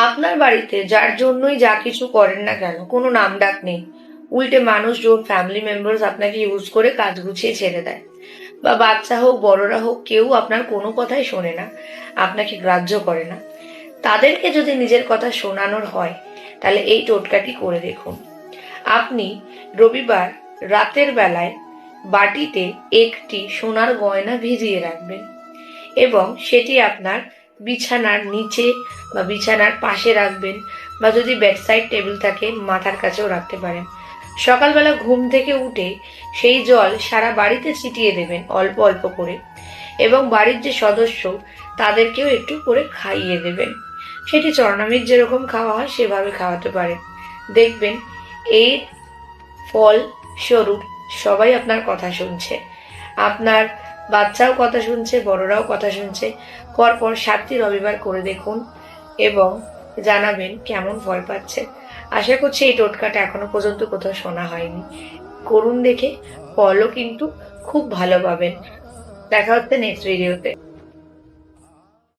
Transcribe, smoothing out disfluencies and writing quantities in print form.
আপনার বাড়িতে যার জন্যই যা কিছু করেন না কেন কোনো নামডাক নেই, উল্টে মানুষজন ফ্যামিলি মেম্বার্স আপনাকে ইউজ করে কাজ গুছিয়ে ছেড়ে দেয়, বা বাচ্চা হোক বড়রা হোক কেউ আপনার কোনো কথাই শোনে না, আপনাকে গ্রাহ্য করে না, তাদেরকে যদি নিজের কথা শোনানোর হয় তাহলে এই টোটকাটি করে দেখুন। আপনি রবিবার রাতের বেলায় বাটিতে একটি সোনার গয়না ভিজিয়ে রাখবেন এবং সেটি আপনার বিছানার নিচে বা বিছানার পাশে রাখবেন, বা যদি বেডসাইড টেবিল থাকে মাথার কাছেও রাখতে পারেন। সকালবেলা ঘুম থেকে উঠে সেই জল সারা বাড়িতে ছিটিয়ে দেবেন অল্প অল্প করে, এবং বাড়ির যে সদস্য তাদেরকেও একটু করে খাইয়ে দেবেন। সেটি চরণামৃত যেরকম খাওয়া হয় সেভাবে খাওয়াতে পারেন। দেখবেন এর ফল স্বরূপ সবাই আপনার কথা শুনছে, আপনার বাচ্চাও কথা শুনছে, বড়রাও কথা শুনছে। পরপর 7টি রবিবার করে দেখুন এবং জানাবেন কেমন ফল পাচ্ছে। আশা করছি এই টোটকাটা এখনো পর্যন্ত কোথাও শোনা হয়নি। করুন দেখে, ফলও কিন্তু খুব ভালো পাবেন। দেখা হচ্ছে নেক্সট ভিডিওতে।